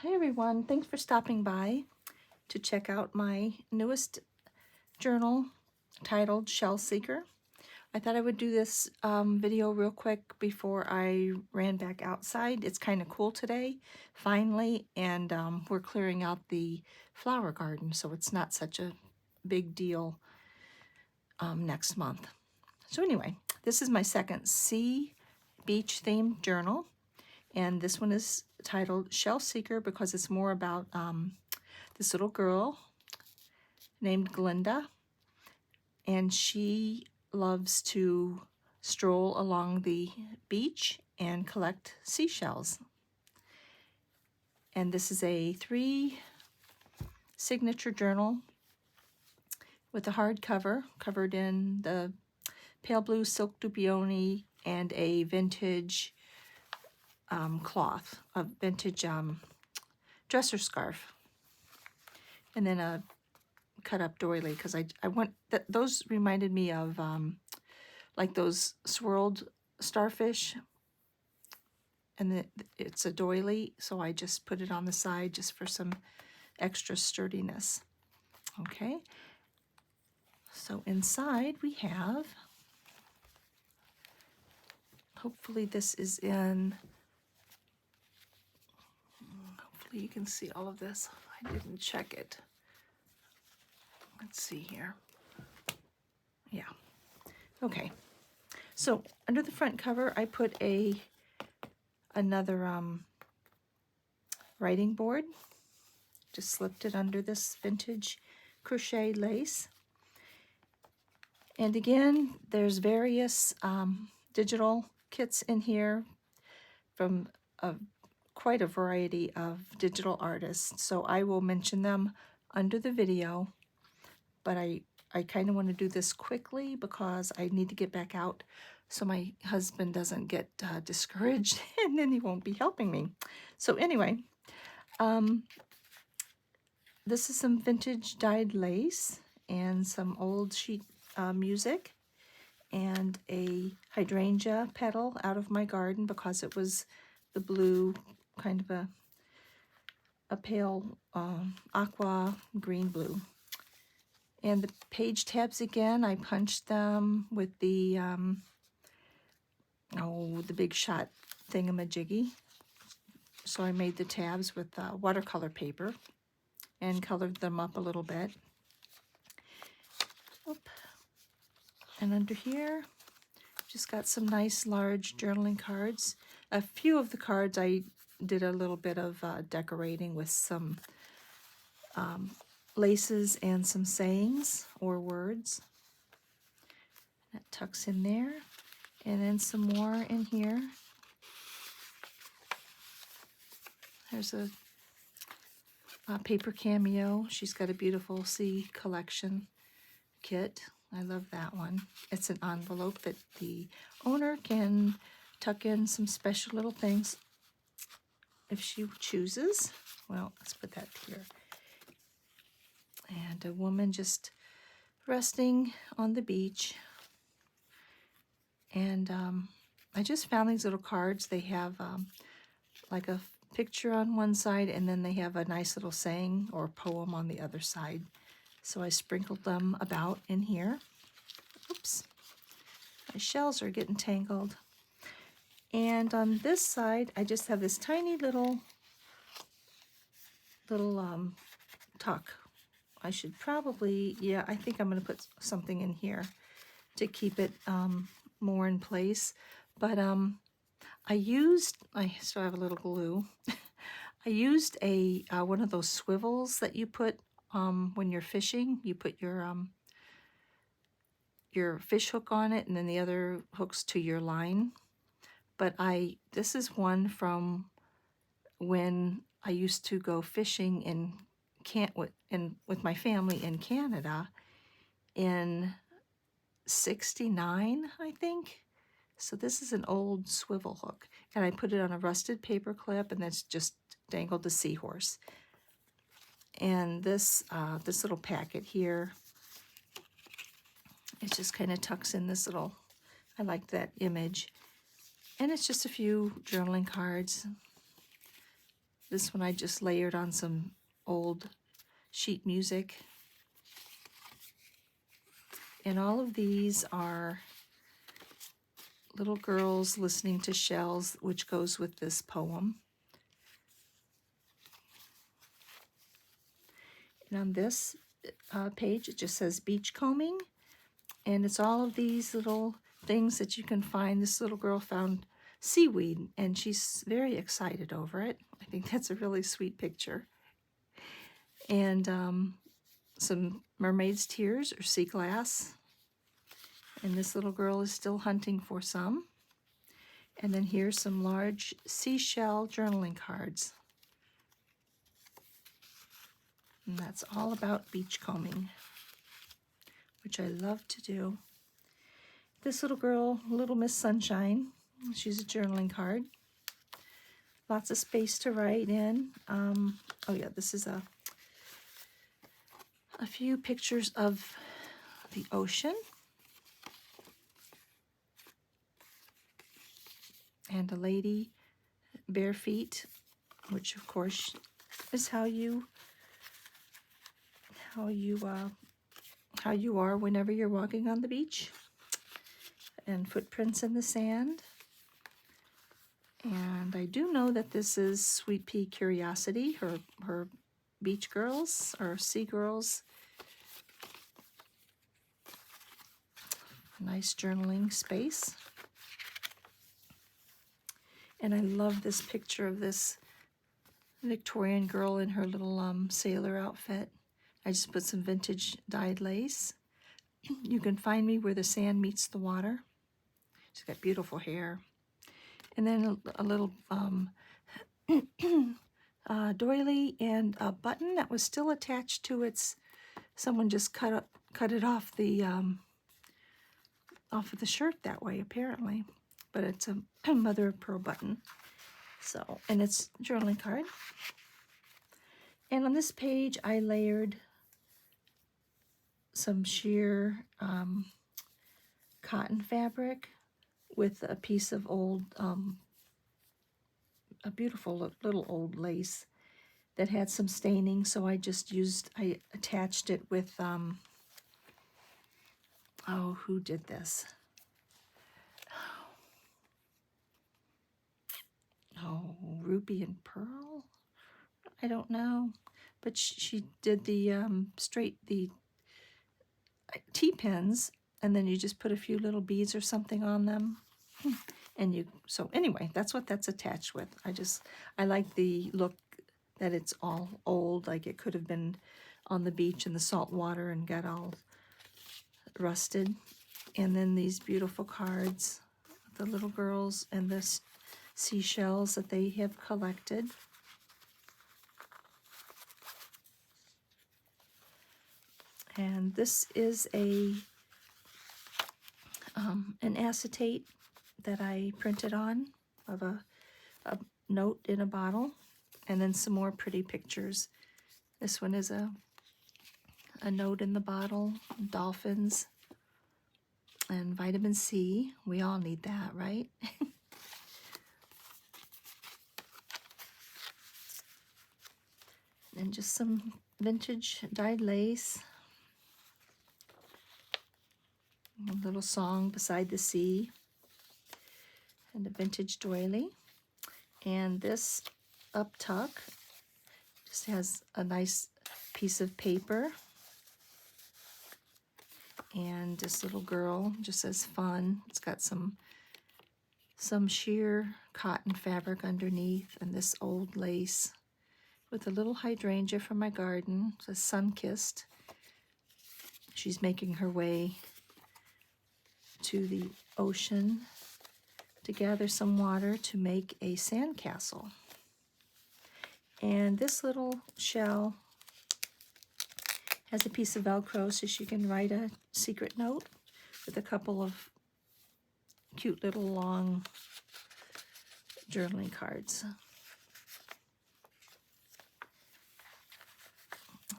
Hi everyone, thanks for stopping by to check out my newest journal titled Shell Seeker. I thought I would do this video real quick before I ran back outside. It's kind of cool today, finally, and we're clearing out the flower garden, so it's not such a big deal next month. So anyway, this is my second sea beach themed journal. And this one is titled Shell Seeker because it's more about this little girl named Glinda. And she loves to stroll along the beach and collect seashells. And this is a 3 signature journal with a hardcover covered in the pale blue silk dupioni and a vintage cloth, a vintage dresser scarf, and then a cut up doily because I want that. Those reminded me of like those swirled starfish, and it's a doily, so I just put it on the side just for some extra sturdiness. Okay, so inside we have, hopefully this is in, hopefully you can see all of this. I didn't check it. Let's see here. Yeah. Okay. So under the front cover, I put another writing board. Just slipped it under this vintage crochet lace. And again, there's various digital kits in here from quite a variety of digital artists. So I will mention them under the video, but I kind of want to do this quickly because I need to get back out so my husband doesn't get discouraged and then he won't be helping me. So anyway, this is some vintage dyed lace and some old sheet music and a hydrangea petal out of my garden because it was the blue, kind of a pale aqua green blue. And the page tabs again, I punched them with the the Big Shot thingamajiggy. So I made the tabs with watercolor paper and colored them up a little bit. Oop. And under here, just got some nice large journaling cards. A few of the cards I did a little bit of decorating with some laces and some sayings or words. That tucks in there. And then some more in here. There's a PaperCameo. She's got a beautiful sea collection kit. I love that one. It's an envelope that the owner can tuck in some special little things if she chooses. Well, let's put that here. And a woman just resting on the beach. And I just found these little cards. They have like a picture on one side, and then they have a nice little saying or poem on the other side. So I sprinkled them about in here. Oops, my shells are getting tangled. And on this side, I just have this tiny little tuck. I should probably, yeah, I think I'm going to put something in here to keep it more in place. But I still have a little glue. I used one of those swivels that you put when you're fishing. You put your fish hook on it and then the other hooks to your line. But this is one from when I used to go fishing with my family in Canada in '69, I think. So this is an old swivel hook, and I put it on a rusted paper clip, and that's just dangled a seahorse. And this little packet here, it just kind of tucks in this little, I like that image. And it's just a few journaling cards. This one I just layered on some old sheet music. And all of these are little girls listening to shells, which goes with this poem. And on this page, it just says beach combing. And it's all of these little things that you can find. This little girl found seaweed, and she's very excited over it. I think that's a really sweet picture. And some mermaid's tears or sea glass. And this little girl is still hunting for some. And then here's some large seashell journaling cards. And that's all about beach combing, which I love to do. This little girl, Little Miss Sunshine, she's a journaling card. Lots of space to write in. Oh yeah, this is a few pictures of the ocean. And a lady, bare feet, which of course is how you are whenever you're walking on the beach. And footprints in the sand. And I do know that this is Sweetpeacuriosity, her beach girls or sea girls. Nice journaling space. And I love this picture of this Victorian girl in her little sailor outfit. I just put some vintage dyed lace. You can find me where the sand meets the water. She's got beautiful hair. And then a little doily and a button that was still attached to its. Someone just cut it off the off of the shirt that way, apparently. But it's a mother of pearl button. So, and it's a journaling card. And on this page, I layered some sheer cotton fabric with a piece of old, a beautiful little old lace that had some staining. So I attached it with, oh, who did this? Oh, Ruby and Pearl? I don't know. But she did the the T-pins, and then you just put a few little beads or something on them. And so anyway, that's what that's attached with. I like the look that it's all old, like it could have been on the beach in the salt water and got all rusted. And then these beautiful cards, the little girls and the seashells that they have collected. And this is an acetate that I printed on of a note in a bottle, and then some more pretty pictures. This one is a note in the bottle, dolphins, and vitamin C. We all need that, right? And just some vintage dyed lace. A little song beside the sea. And a vintage doily. And this up tuck just has a nice piece of paper. And this little girl just says fun. It's got some sheer cotton fabric underneath, and this old lace with a little hydrangea from my garden. It says sun-kissed. She's making her way to the ocean to gather some water to make a sandcastle. And this little shell has a piece of Velcro so she can write a secret note with a couple of cute little long journaling cards.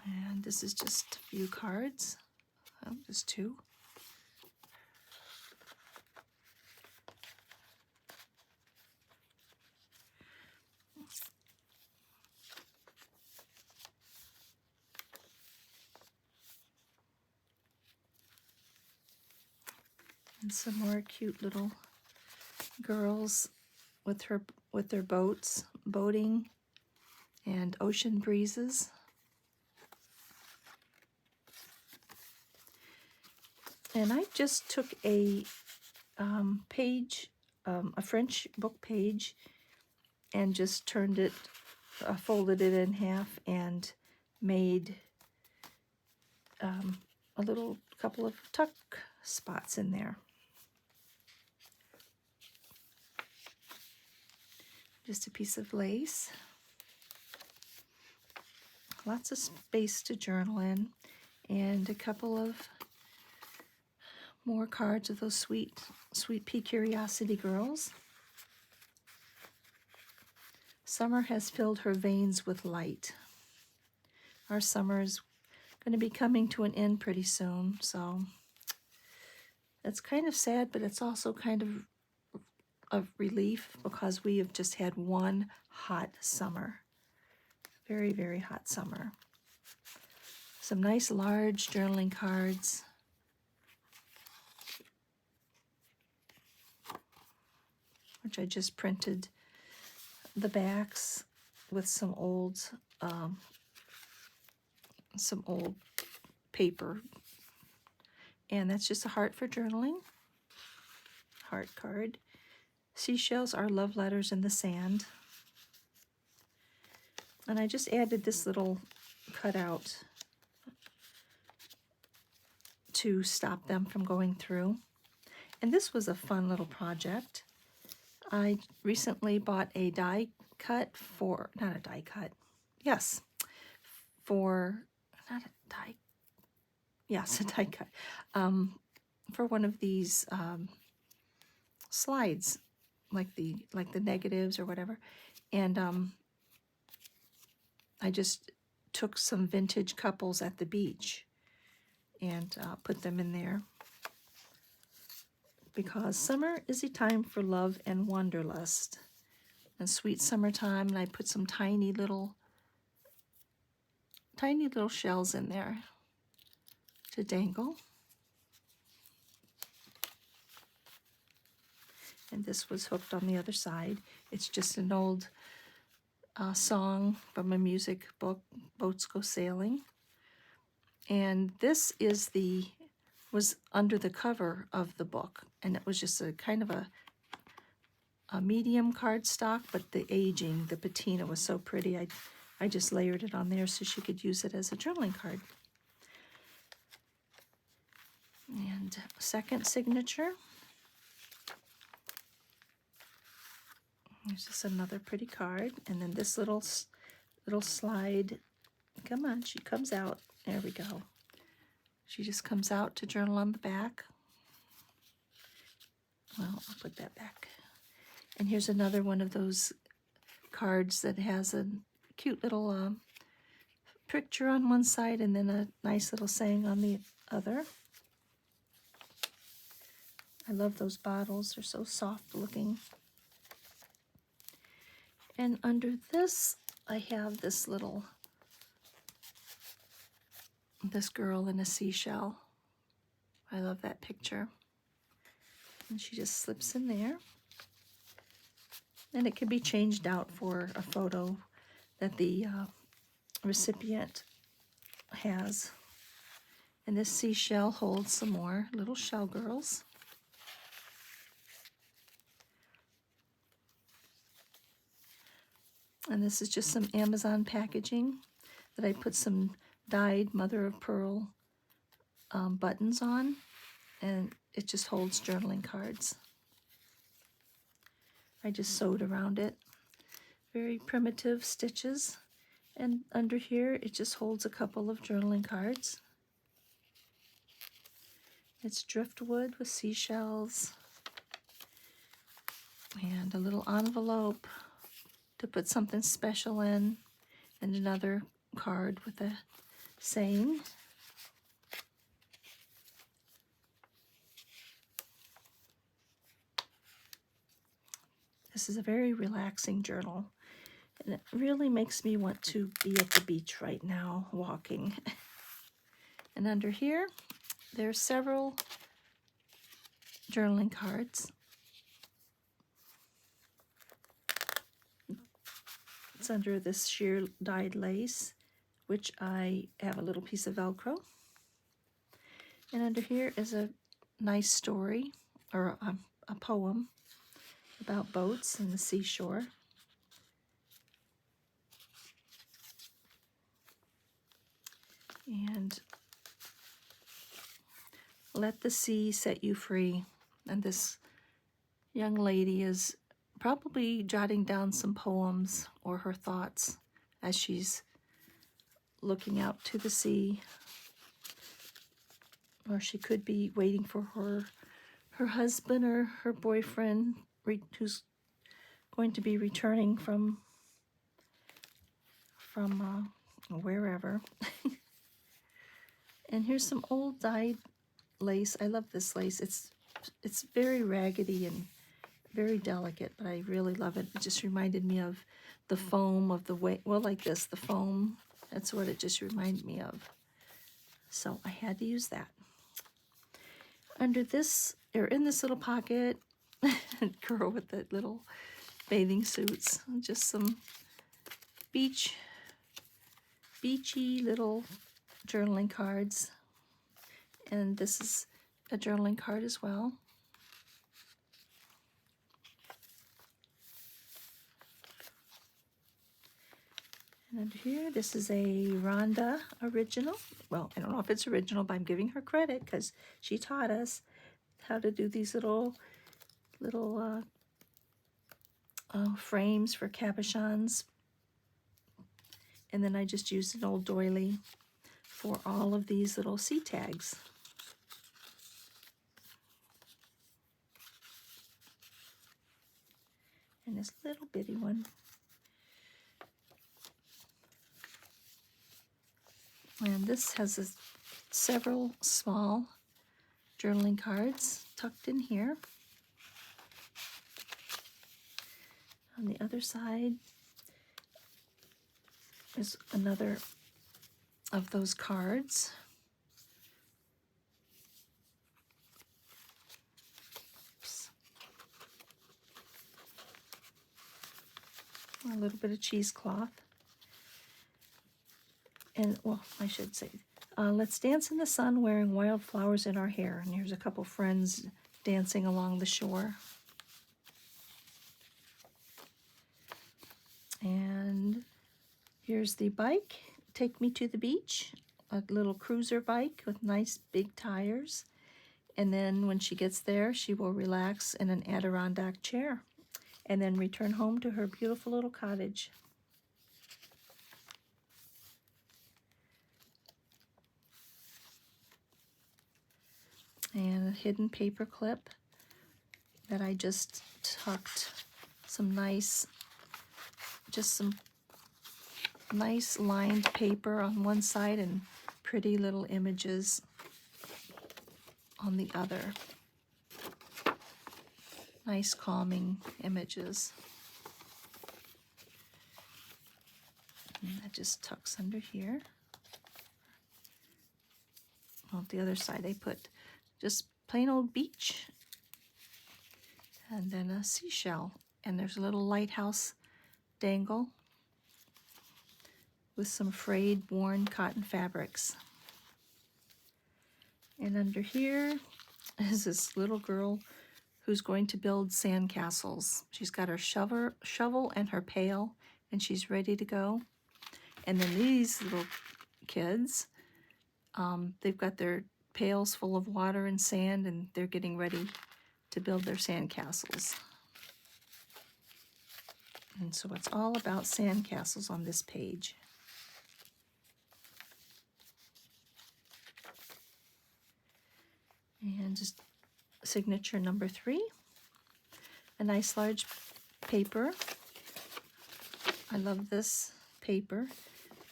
And this is just a few cards. Oh, just two. And some more cute little girls with their boats, boating, and ocean breezes. And I just took a page, a French book page, and just turned it, folded it in half, and made a little couple of tuck spots in there. Just a piece of lace. Lots of space to journal in, and a couple of more cards of those Sweetpeacuriosity girls. Summer has filled her veins with light. Our summer is going to be coming to an end pretty soon, so it's kind of sad, but it's also kind of relief because we have just had one hot summer. Very, very hot summer. Some nice large journaling cards. Which I just printed the backs with some old paper. And that's just a heart for journaling. Heart card. Seashells are love letters in the sand. And I just added this little cutout to stop them from going through. And this was a fun little project. I recently bought a die cut for, not a die cut, yes, for, not a die, yes, a die cut, for one of these slides, like the negatives or whatever. And I just took some vintage couples at the beach and put them in there. Because summer is a time for love and wanderlust. And sweet summertime, and I put some tiny little shells in there to dangle. And this was hooked on the other side. It's just an old song from a music book, Boats Go Sailing. And this is was under the cover of the book, and it was just a kind of a medium cardstock, but the aging, the patina was so pretty, I just layered it on there so she could use it as a journaling card. And second signature. Here's just another pretty card, and then this little slide. Come on, she comes out. There we go. She just comes out to journal on the back. Well, I'll put that back. And here's another one of those cards that has a cute little picture on one side and then a nice little saying on the other. I love those bottles. They're so soft looking. And under this, I have this girl in a seashell. I love that picture. And she just slips in there. And it can be changed out for a photo that the recipient has. And this seashell holds some more little shell girls. And this is just some Amazon packaging that I put some dyed mother of pearl buttons on, and it just holds journaling cards. I just sewed around it. Very primitive stitches. And under here, it just holds a couple of journaling cards. It's driftwood with seashells. And a little envelope to put something special in. And another card with a saying. This is a very relaxing journal, and it really makes me want to be at the beach right now, walking. And under here, there's several journaling cards. It's under this sheer dyed lace, which I have a little piece of Velcro. And under here is a nice story, or a poem about boats and the seashore. And let the sea set you free. And this young lady is probably jotting down some poems or her thoughts as she's looking out to the sea. Or she could be waiting for her husband or her boyfriend who's going to be returning from wherever. And here's some old dyed lace. I love this lace. It's very raggedy and very delicate, but I really love it. It just reminded me of the foam of the way, well, like this, the foam. That's what it just reminded me of. So I had to use that. Under this, or in this little pocket, girl with the little bathing suits, just some beachy little journaling cards. And this is a journaling card as well. And under here, this is a Rhonda original. Well, I don't know if it's original, but I'm giving her credit because she taught us how to do these little frames for cabochons. And then I just used an old doily for all of these little sea tags. And this little bitty one. And this has several small journaling cards tucked in here. On the other side is another of those cards. Oops. A little bit of cheesecloth. And, well, I should say, let's dance in the sun wearing wildflowers in our hair. And here's a couple friends dancing along the shore. And here's the bike, Take Me to the Beach, a little cruiser bike with nice big tires. And then when she gets there, she will relax in an Adirondack chair and then return home to her beautiful little cottage. And a hidden paper clip that I just tucked some nice lined paper on one side and pretty little images on the other. Nice calming images. And that just tucks under here. On the other side I put just plain old beach, and then a seashell, and there's a little lighthouse dangle with some frayed, worn cotton fabrics. And under here is this little girl who's going to build sandcastles. She's got her shovel and her pail, and she's ready to go. And then these little kids, they've got their pails full of water and sand, and they're getting ready to build their sandcastles. And so it's all about sandcastles on this page. And just signature number 3, a nice large paper. I love this paper,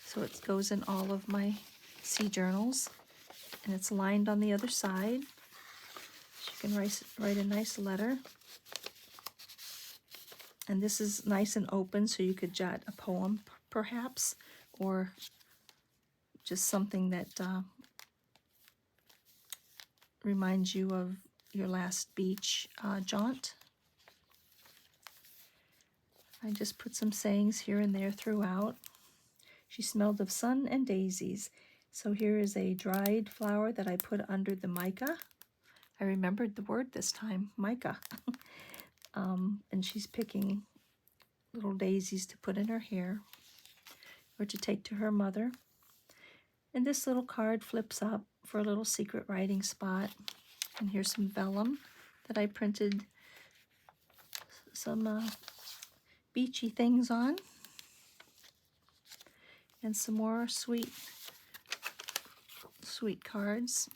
so it goes in all of my sea journals. And it's lined on the other side. You can write a nice letter. And this is nice and open, so you could jot a poem, perhaps, or just something that reminds you of your last beach jaunt. I just put some sayings here and there throughout. She smelled of sun and daisies. So here is a dried flower that I put under the mica. I remembered the word this time, mica. And she's picking little daisies to put in her hair or to take to her mother. And this little card flips up for a little secret writing spot. And here's some vellum that I printed some beachy things on. And some more sweet cards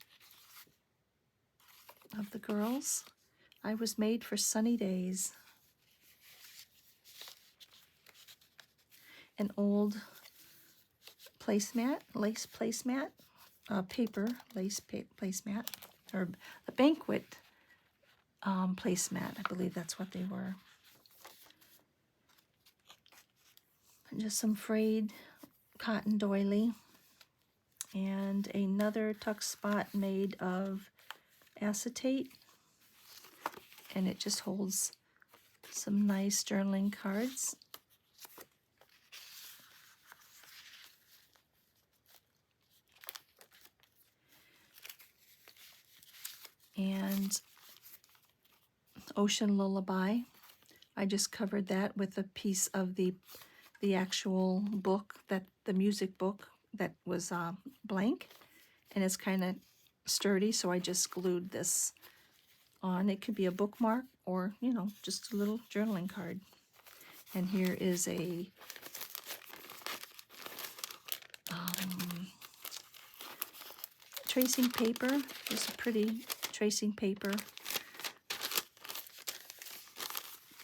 of the girls. I was made for sunny days. An old placemat, lace placemat, paper lace placemat, or a banquet placemat. I believe that's what they were. And just some frayed cotton doily, and another tuck spot made of acetate, and it just holds some nice journaling cards. And Ocean Lullaby, I just covered that with a piece of the actual book, that the music book that was blank, and it's kind of sturdy, so I just glued this on. It could be a bookmark or, you know, just a little journaling card. And here is a tracing paper. Just a pretty tracing paper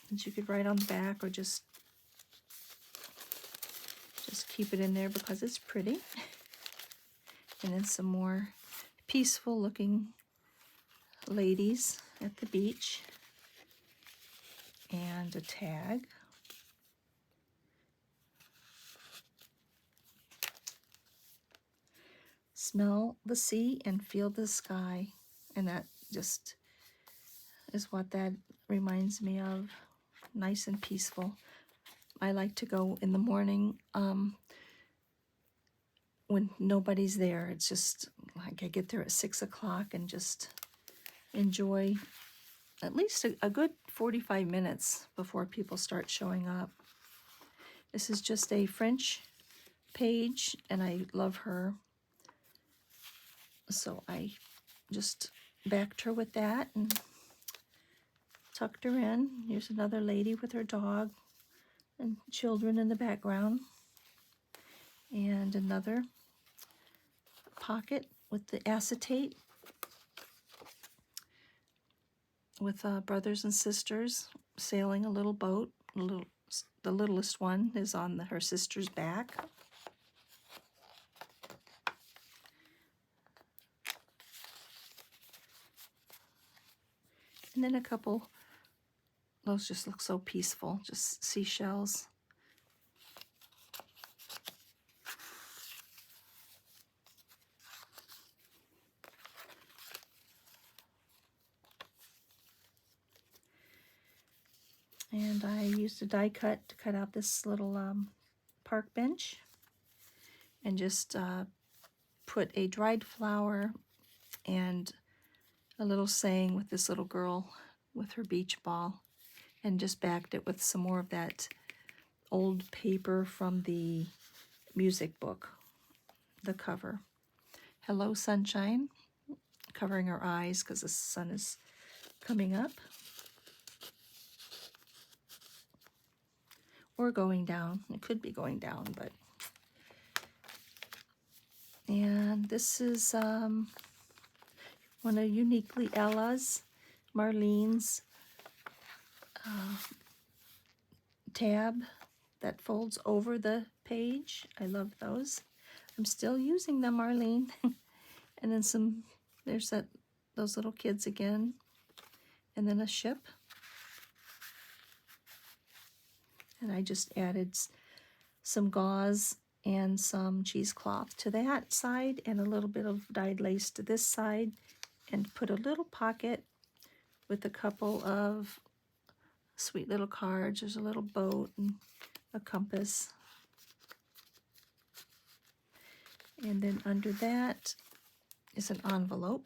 that you could write on the back, or just keep it in there because it's pretty. And then some more peaceful looking ladies at the beach, and a tag. Smell the sea and feel the sky. And that just is what that reminds me of. Nice and peaceful. I like to go in the morning when nobody's there. It's just like I get there at 6 o'clock and just enjoy at least a good 45 minutes before people start showing up. This is just a French page, and I love her. So I just backed her with that and tucked her in. Here's another lady with her dog and children in the background. And another pocket with the acetate with brothers and sisters sailing a little boat. The littlest one is on her sister's back. And then a couple, those just look so peaceful, just seashells. And I used a die cut to cut out this little park bench, and just put a dried flower and a little saying with this little girl with her beach ball, and just backed it with some more of that old paper from the music book, the cover. Hello Sunshine, covering her eyes because the sun is coming up. Or going down. It could be going down, but. And this is one of Uniquely Ella's, Marlene's tab that folds over the page. I love those. I'm still using them, Marlene. And then some, there's those little kids again. And then a ship. And I just added some gauze and some cheesecloth to that side, and a little bit of dyed lace to this side, and put a little pocket with a couple of sweet little cards. There's a little boat and a compass. And then under that is an envelope.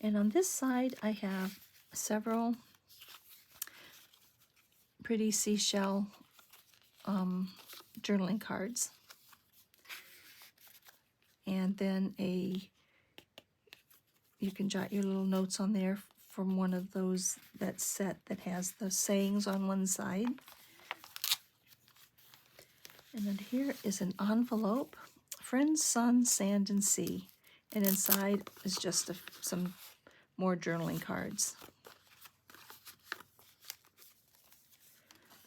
And on this side, I have several pretty seashell journaling cards. And then you can jot your little notes on there from one of those, that set that has the sayings on one side. And then here is an envelope, Friends, Sun, Sand, and Sea. And inside is just some more journaling cards.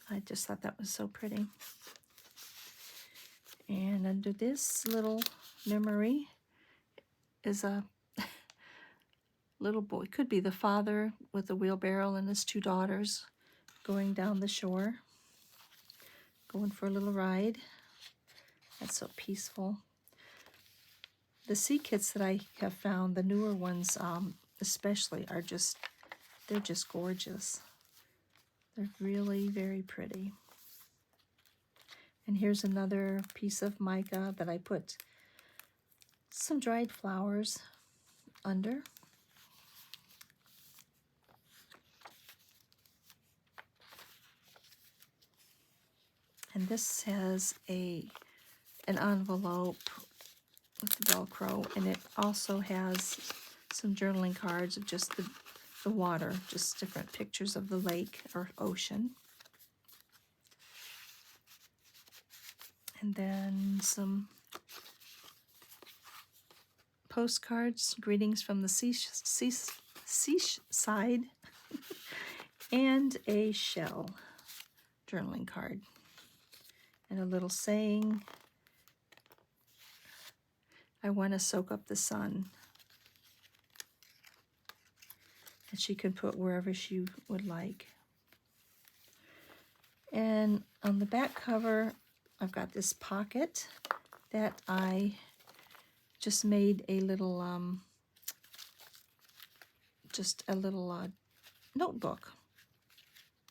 I just thought that was so pretty. And under this little memory is a little boy. Could be the father with a wheelbarrow and his two daughters going down the shore, going for a little ride. That's so peaceful. The sea kits that I have found, the newer ones especially, they're just gorgeous. They're really very pretty. And here's another piece of mica that I put some dried flowers under. And this has an envelope with Velcro, and it also has some journaling cards of just the water, just different pictures of the lake or ocean. And then some postcards, greetings from the seaside, and a shell journaling card. And a little saying, I want to soak up the sun. And she can put wherever she would like. And on the back cover, I've got this pocket that I just made a little, notebook.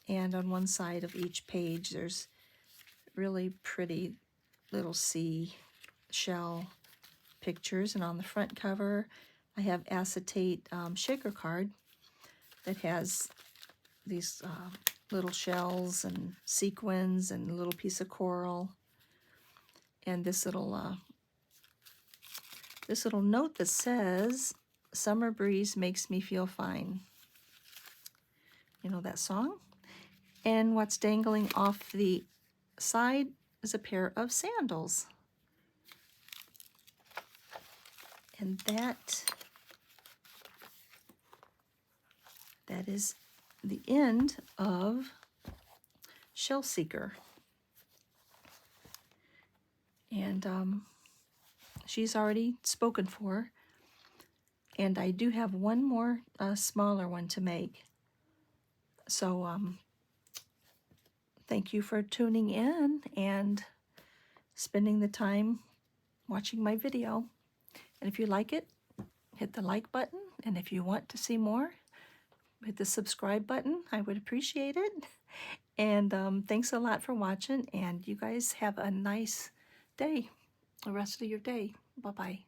And on one side of each page, there's really pretty little sea shell pictures. And on the front cover, I have acetate shaker card that has these little shells and sequins and a little piece of coral, and this little note that says, "Summer breeze makes me feel fine." You know that song? And what's dangling off the side is a pair of sandals. And that is the end of Shell Seeker. And she's already spoken for. And I do have one more smaller one to make. So thank you for tuning in and spending the time watching my video. And if you like it, hit the like button. And if you want to see more, hit the subscribe button. I would appreciate it. And thanks a lot for watching. And you guys have a nice day, the rest of your day. Bye-bye.